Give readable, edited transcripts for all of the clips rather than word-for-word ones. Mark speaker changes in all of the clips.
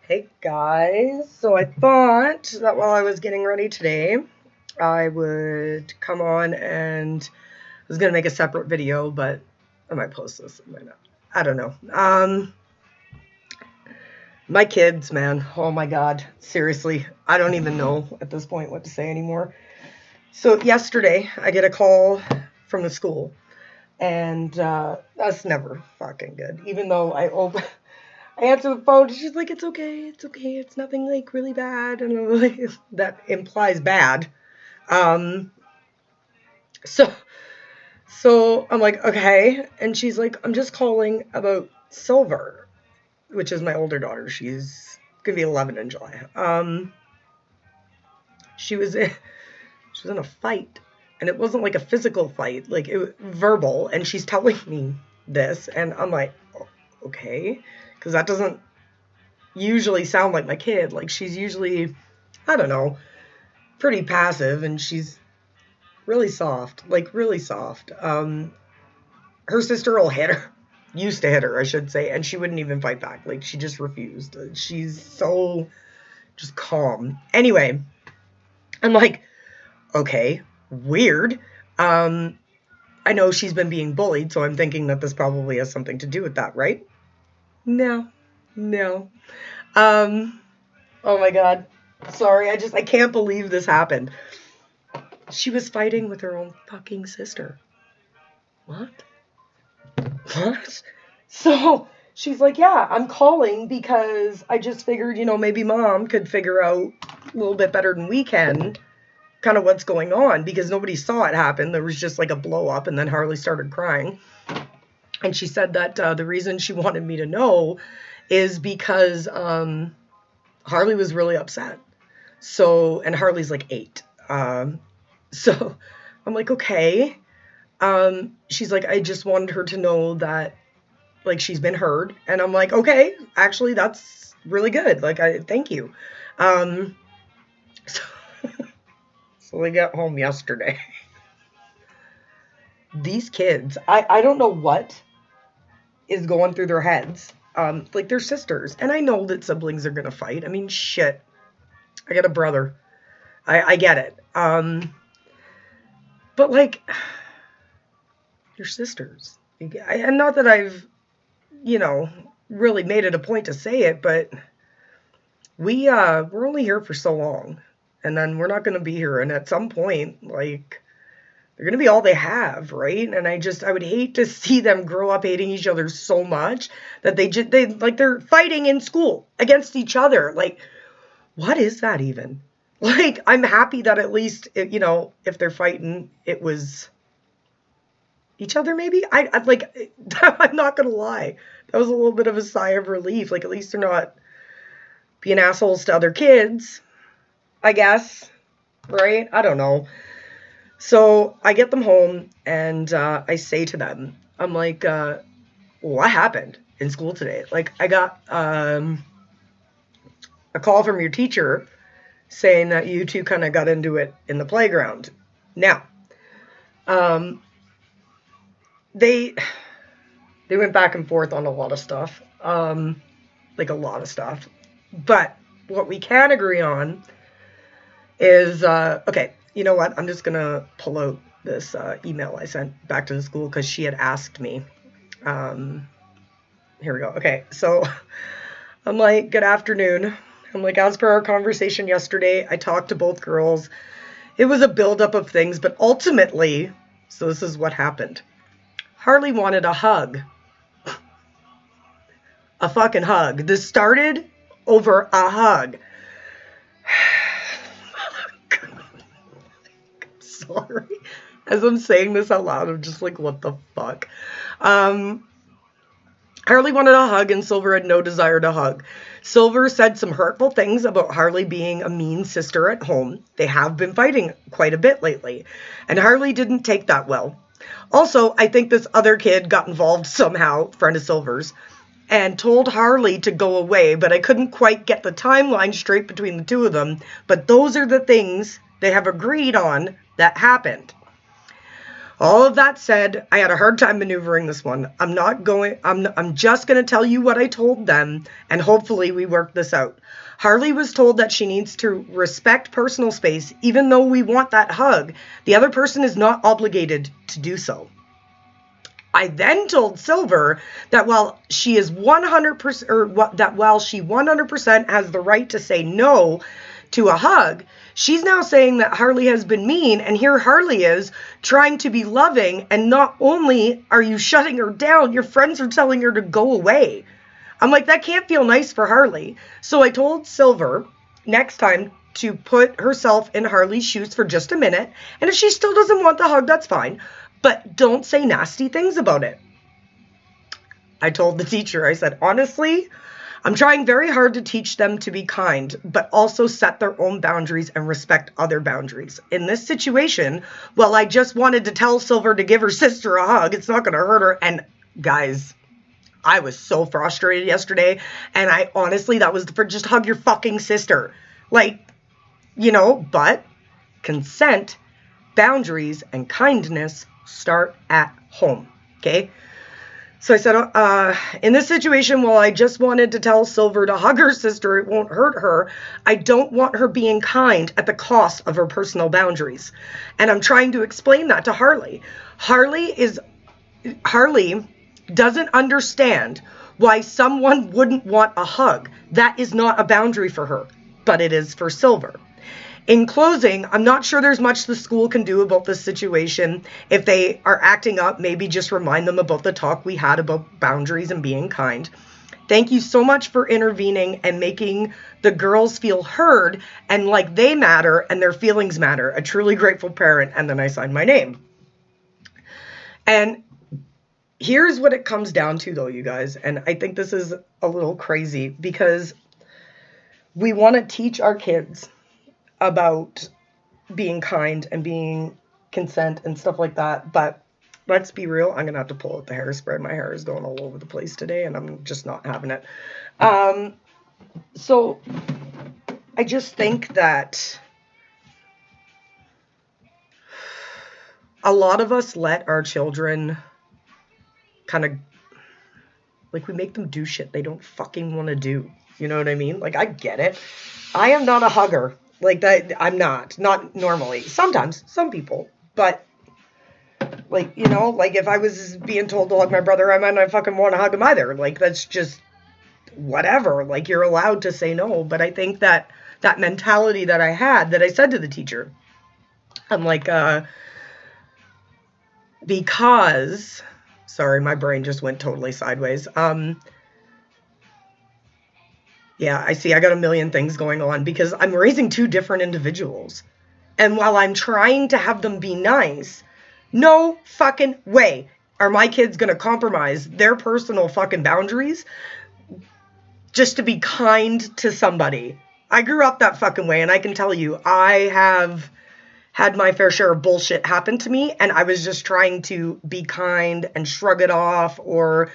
Speaker 1: Hey guys, so I thought that while I was getting ready today, I would come on and I was gonna make a separate video, but I might post this, I might not. I don't know. My kids, man, oh my god, seriously, I don't even know at this point what to say anymore. So yesterday, I get a call from the school, and that's never fucking good. Even though I answer the phone. She's like, "It's okay. It's okay. It's nothing like really bad." And I'm like, that implies bad. Um, so so I'm like, okay. And she's like, "I'm just calling about Silver, which is my older daughter. She's gonna be 11 in July. She was in a fight, and it wasn't like a physical fight, like it was verbal. And she's telling me this, and I'm like, okay, because that doesn't usually sound like my kid. Like she's usually, I don't know, pretty passive, and she's really soft, like really soft. Her sister will hit her, used to hit her, I should say, and she wouldn't even fight back. Like she just refused. She's so just calm. Anyway, I'm like, okay, weird. Um, I know she's been being bullied, so I'm thinking that this probably has something to do with that, right? No, no. Um, oh my god. Sorry, I can't believe this happened. She was fighting with her own fucking sister. What? What? So she's like, yeah, I'm calling because I just figured, maybe mom could figure out a little bit better than we can kind of what's going on because nobody saw it happen. There was just like a blow up, and then Harley started crying. And she said that the reason she wanted me to know is because Harley was really upset. So, and Harley's like 8. So I'm like, okay. She's like, I just wanted her to know that like she's been heard. And I'm like, okay, actually that's really good. Like I thank you. Um so, so we got home yesterday. These kids, I don't know what is going through their heads. Like they're sisters. And I know that siblings are gonna fight. I mean shit. I got a brother. I get it. But like you're sisters. And not that I've, you know, really made it a point to say it, but we're only here for so long, and then we're not going to be here. And at some point, like they're going to be all they have, right? And I would hate to see them grow up hating each other so much that they're fighting in school against each other. Like, what is that even? Like, I'm happy that at least, if they're fighting, it was each other maybe. I like I'm not gonna lie, that was a little bit of a sigh of relief. Like at least they're not being assholes to other kids, I guess, right? I don't know. So I get them home, and I say to them, I'm like, what happened in school today? Like I got a call from your teacher saying that you two kind of got into it in the playground. Now um they they went back and forth on a lot of stuff. Like a lot of stuff. But what we can agree on is okay, you know what? I'm just going to pull out this email I sent back to the school because she had asked me. Um, Here we go. Okay, so I'm like, good afternoon. I'm like, as per our conversation yesterday, I talked to both girls. It was a buildup of things, but ultimately, so this is what happened. Harley wanted a hug. A fucking hug. This started over a hug. Sorry. As I'm saying this out loud, I'm just like, what the fuck? Harley wanted a hug, and Silver had no desire to hug. Silver said some hurtful things about Harley being a mean sister at home. They have been fighting quite a bit lately, and Harley didn't take that well. Also, I think this other kid got involved somehow, friend of Silver's, and told Harley to go away, but I couldn't quite get the timeline straight between the two of them. But those are the things they have agreed on that happened. All of that said, I had a hard time maneuvering this one. I'm just going to tell you what I told them, and hopefully we work this out. Harley was told that she needs to respect personal space, even though we want that hug. The other person is not obligated to do so. I then told Silver that while she is 100%, that while she 100% has the right to say no to a hug, she's now saying that Harley has been mean, and here Harley is trying to be loving, and not only are you shutting her down, your friends are telling her to go away. I'm like, that can't feel nice for Harley. So I told Silver next time to put herself in Harley's shoes for just a minute, and if she still doesn't want the hug, that's fine, but don't say nasty things about it. I told the teacher, I said, honestly, I'm trying very hard to teach them to be kind, but also set their own boundaries and respect other boundaries. In this situation, well, I just wanted to tell Silver to give her sister a hug. It's not going to hurt her. And guys, I was so frustrated yesterday. And I honestly, that was for just hug your fucking sister. Like, but consent, boundaries, and kindness start at home. Okay? So I said, in this situation, while I just wanted to tell Silver to hug her sister, it won't hurt her. I don't want her being kind at the cost of her personal boundaries. And I'm trying to explain that to Harley. Harley doesn't understand why someone wouldn't want a hug. That is not a boundary for her, but it is for Silver. In closing, I'm not sure there's much the school can do about this situation. If they are acting up, maybe just remind them about the talk we had about boundaries and being kind. Thank you so much for intervening and making the girls feel heard and like they matter and their feelings matter. A truly grateful parent. And then I signed my name. And here's what it comes down to, though, you guys. And I think this is a little crazy because we want to teach our kids about being kind and being consent and stuff like that. But let's be real. I'm going to have to pull out the hairspray. My hair is going all over the place today and I'm just not having it. So I just think that a lot of us let our children kind of, like, we make them do shit they don't fucking want to do. You know what I mean? Like, I get it. I am not a hugger. Like, that, I'm not normally. Sometimes, some people, but, like, like, if I was being told to hug my brother, I might not fucking want to hug him either. Like, that's just whatever. Like, you're allowed to say no, but I think that mentality that I had, that I said to the teacher, I'm like, because, sorry, my brain just went totally sideways. Yeah, I see. I got a million things going on because I'm raising two different individuals. And while I'm trying to have them be nice, no fucking way are my kids going to compromise their personal fucking boundaries just to be kind to somebody. I grew up that fucking way, and I can tell you, I have had my fair share of bullshit happen to me, and I was just trying to be kind and shrug it off, or,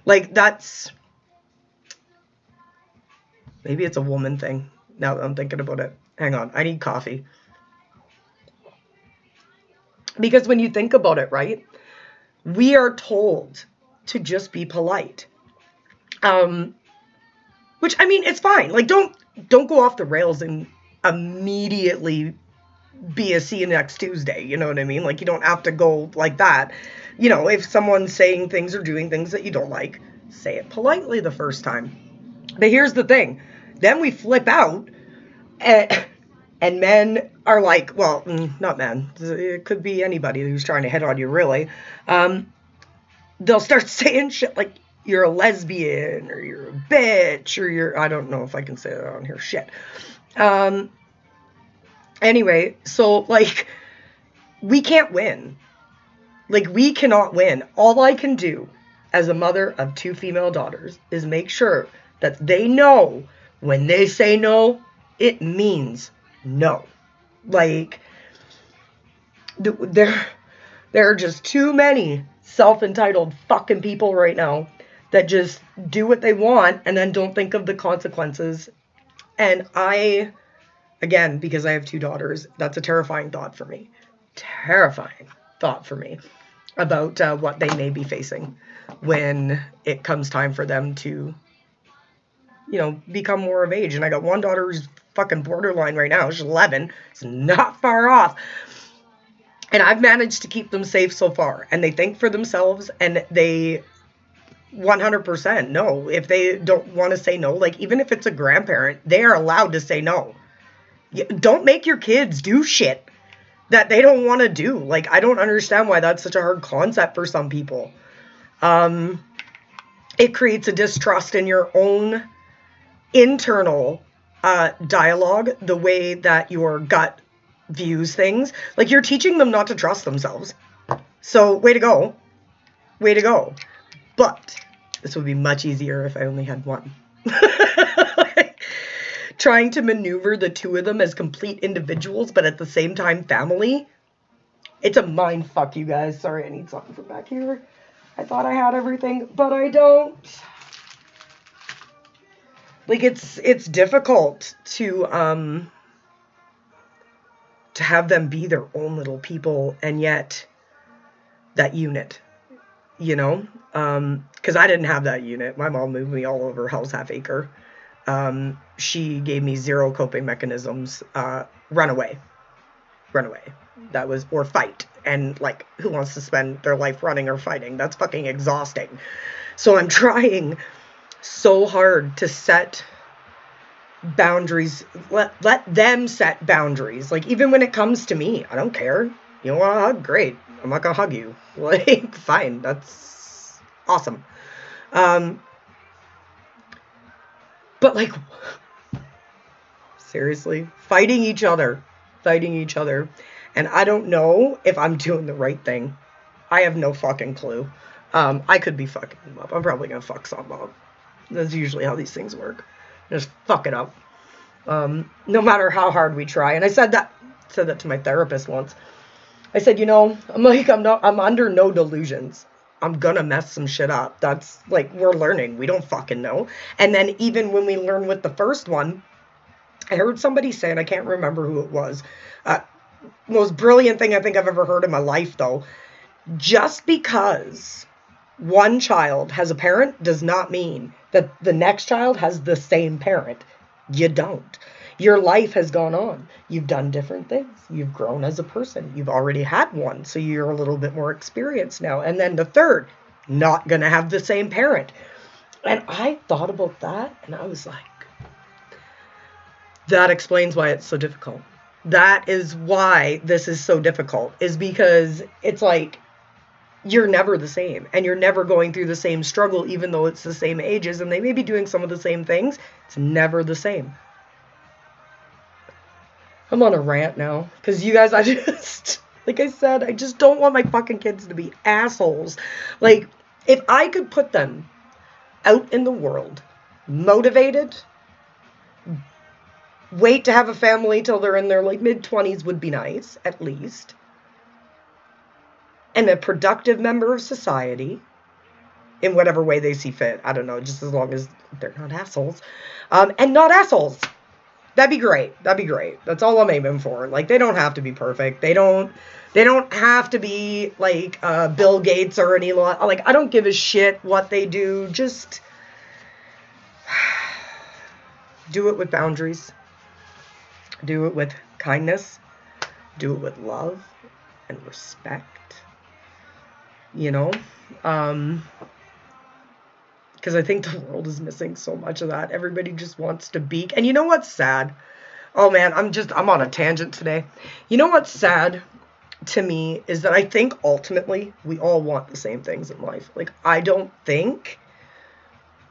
Speaker 1: like, that's... Maybe it's a woman thing, now that I'm thinking about it. Hang on, I need coffee. Because when you think about it, right, we are told to just be polite. Which, I mean, it's fine. Like, don't go off the rails and immediately be a see you next Tuesday, you know what I mean? Like, you don't have to go like that. If someone's saying things or doing things that you don't like, say it politely the first time. But here's the thing. Then we flip out, and men are like, well, not men. It could be anybody who's trying to hit on you, really. They'll start saying shit like, you're a lesbian, or you're a bitch, or I don't know if I can say that on here, shit. Anyway, so, like, we can't win. Like, we cannot win. All I can do as a mother of two female daughters is make sure that they know when they say no, it means no. Like, there are just too many self-entitled fucking people right now that just do what they want and then don't think of the consequences. And again, because I have two daughters, that's a terrifying thought for me. Terrifying. thought for me about what they may be facing when it comes time for them to, become more of age. And I got one daughter who's fucking borderline right now. She's 11. It's not far off. And I've managed to keep them safe so far. And they think for themselves, and they 100% no. If they don't want to say no, like even if it's a grandparent, they are allowed to say no. Don't make your kids do shit that they don't want to do. Like, I don't understand why that's such a hard concept for some people. It creates a distrust in your own internal dialogue, the way that your gut views things. Like, you're teaching them not to trust themselves. So, way to go. Way to go. But this would be much easier if I only had one. Trying to maneuver the two of them as complete individuals, but at the same time family. It's a mind fuck, you guys. Sorry, I need something from back here. I thought I had everything, but I don't. Like, it's difficult to have them be their own little people, and yet that unit, because I didn't have that unit. My mom moved me all over Hell's Half Acre. She gave me zero coping mechanisms. Run away. That was, or fight. And like, who wants to spend their life running or fighting? That's fucking exhausting. So I'm trying so hard to set boundaries. Let them set boundaries. Like, even when it comes to me, I don't care. You want a hug? Great. I'm not gonna hug you. Like, fine. That's awesome. But like, seriously, fighting each other. And I don't know if I'm doing the right thing. I have no fucking clue. I could be fucking them up. I'm probably going to fuck something up. That's usually how these things work. Just fuck it up. No matter how hard we try. And I said that to my therapist once. I said, I'm under no delusions. I'm gonna mess some shit up. That's like, we're learning. We don't fucking know. And then even when we learn with the first one, I heard somebody say, and I can't remember who it was, most brilliant thing I think I've ever heard in my life, though. Just because one child has a parent does not mean that the next child has the same parent. You don't. Your life has gone on. You've done different things. You've grown as a person. You've already had one, so you're a little bit more experienced now. And then the third, not going to have the same parent. And I thought about that, and I was like, that explains why it's so difficult. That is why this is so difficult, is because it's like, you're never the same, and you're never going through the same struggle, even though it's the same ages, and they may be doing some of the same things. It's never the same. I'm on a rant now, because you guys, like I said, I just don't want my fucking kids to be assholes. Like, if I could put them out in the world, motivated, wait to have a family till they're in their like mid-20s would be nice, at least, and a productive member of society, in whatever way they see fit. I don't know, just as long as they're not assholes, and not assholes. That'd be great. That's all I'm aiming for. Like, they don't have to be perfect. They don't have to be like Bill Gates or any like, I don't give a shit what they do. Just do it with boundaries. Do it with kindness. Do it with love and respect. Because I think the world is missing so much of that. Everybody just wants to be. And you know what's sad? Oh man, I'm on a tangent today. You know what's sad to me is that I think ultimately we all want the same things in life. Like, I don't think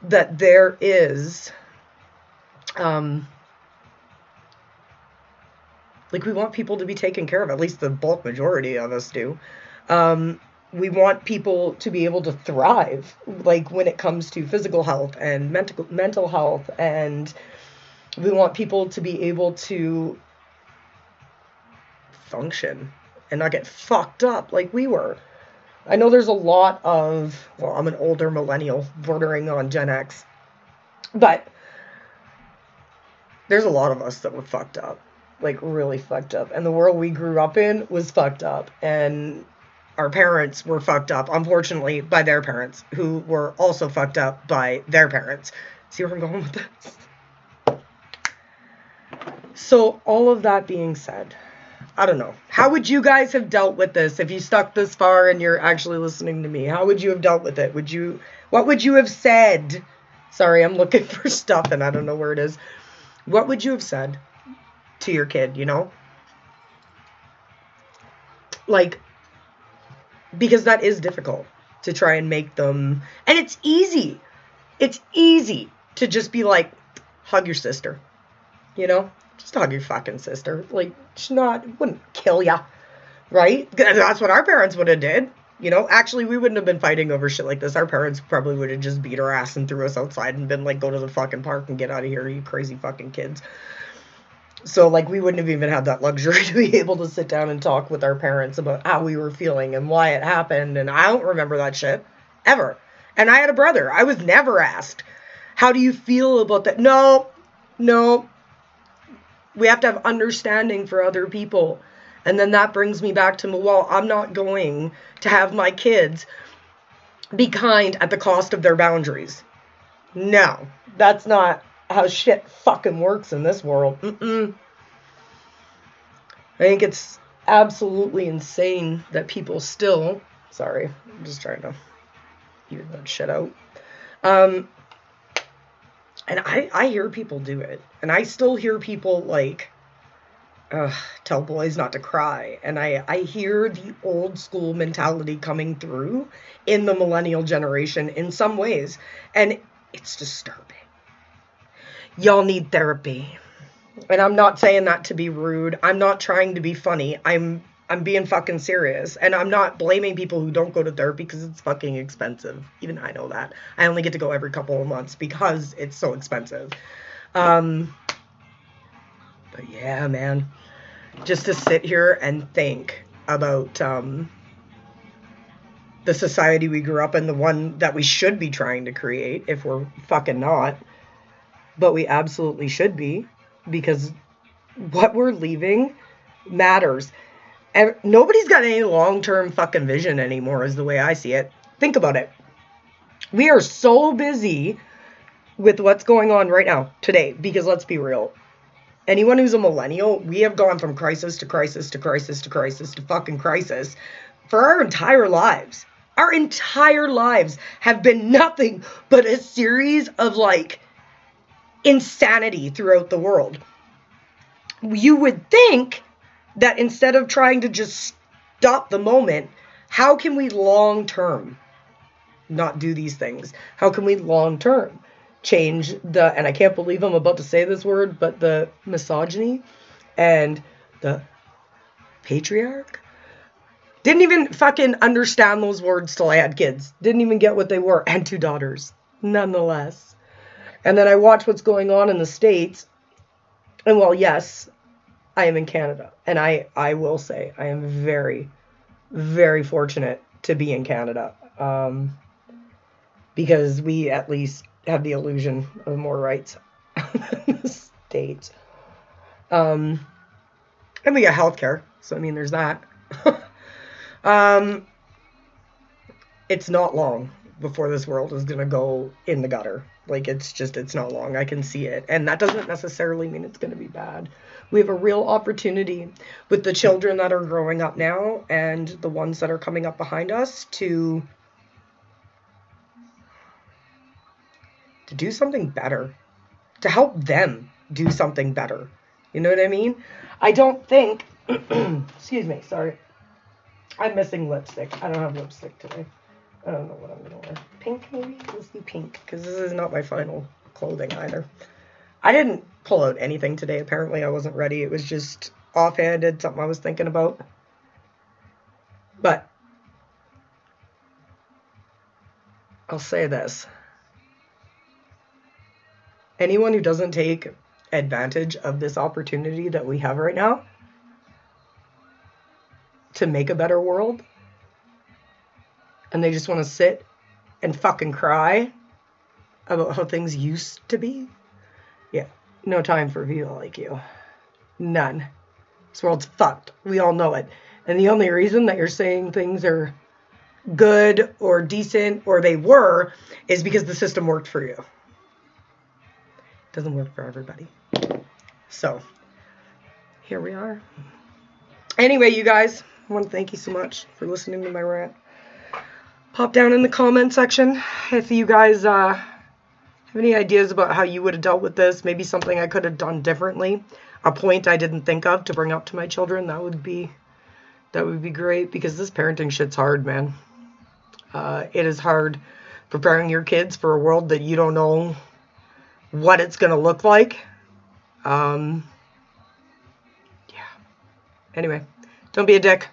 Speaker 1: that there is, like, we want people to be taken care of. At least the bulk majority of us do. We want people to be able to thrive, like when it comes to physical health and mental health, and we want people to be able to function and not get fucked up like we were. I know there's a lot of, well, I'm an older millennial bordering on Gen X, but there's a lot of us that were fucked up, like really fucked up, and the world we grew up in was fucked up, and our parents were fucked up, unfortunately, by their parents, who were also fucked up by their parents. See where I'm going with this? So all of that being said, I don't know. How would you guys have dealt with this if you stuck this far and you're actually listening to me? How would you have dealt with it? What would you have said? Sorry, I'm looking for stuff and I don't know where it is. What would you have said to your kid, you know? Like, because that is difficult to try and make them, and it's easy. It's easy to just be like, hug your sister, you know? Just hug your fucking sister. Like, wouldn't kill ya, right? That's what our parents would have did. You know, actually, we wouldn't have been fighting over shit like this. Our parents probably would have just beat our ass and threw us outside and been like, go to the fucking park and get out of here, you crazy fucking kids. So, like, we wouldn't have even had that luxury to be able to sit down and talk with our parents about how we were feeling and why it happened. And I don't remember that shit, ever. And I had a brother. I was never asked, how do you feel about that? No. We have to have understanding for other people. And then that brings me back to, well, I'm not going to have my kids be kind at the cost of their boundaries. No, that's not how shit fucking works in this world. I think it's absolutely insane that people still, sorry, I'm just trying to even that shit out. And I hear people do it. And I still hear people like, tell boys not to cry. And I hear the old school mentality coming through in the millennial generation in some ways. And it's disturbing. Y'all need therapy. And I'm not saying that to be rude. I'm not trying to be funny. I'm being fucking serious. And I'm not blaming people who don't go to therapy because it's fucking expensive. Even I know that. I only get to go every couple of months because it's so expensive. But yeah, man. Just to sit here and think about the society we grew up in, the one that we should be trying to create, if we're fucking not. But we absolutely should be, because what we're leaving matters. And nobody's got any long-term fucking vision anymore, is the way I see it. Think about it. We are so busy with what's going on right now, today, because let's be real. Anyone who's a millennial, we have gone from crisis to crisis to crisis to crisis to fucking crisis for our entire lives. Our entire lives have been nothing but a series of, like, insanity throughout the world. You would think that instead of trying to just stop the moment, how can we long-term not do these things? How can we long-term change the, and I can't believe I'm about to say this word, but the misogyny and the patriarch? Didn't even fucking understand those words till I had kids. Didn't even get what they were. And 2 daughters, nonetheless. And then I watch what's going on in the States. And well, yes, I am in Canada. And I will say I am very, very fortunate to be in Canada. Because we at least have the illusion of more rights in the States. And we got healthcare. So, I mean, there's that. It's not long before this world is going to go in the gutter. Like, it's not long. I can see it. And that doesn't necessarily mean it's going to be bad. We have a real opportunity with the children that are growing up now and the ones that are coming up behind us to do something better, to help them do something better. You know what I mean? I don't think, excuse me, sorry. I'm missing lipstick. I don't have lipstick today. I don't know what I'm going to wear. Pink, maybe? Let's do pink, because this is not my final clothing either. I didn't pull out anything today. Apparently, I wasn't ready. It was just offhanded, something I was thinking about. But I'll say this. Anyone who doesn't take advantage of this opportunity that we have right now to make a better world, and they just want to sit and fucking cry about how things used to be, yeah, no time for people like you. None. This world's fucked. We all know it. And the only reason that you're saying things are good or decent or they were is because the system worked for you. It doesn't work for everybody. So here we are. Anyway, you guys, I want to thank you so much for listening to my rant. Pop down in the comment section if you guys have any ideas about how you would have dealt with this. Maybe something I could have done differently. A point I didn't think of to bring up to my children. That would be great, because this parenting shit's hard, man. It is hard preparing your kids for a world that you don't know what it's going to look like. Yeah. Anyway, don't be a dick.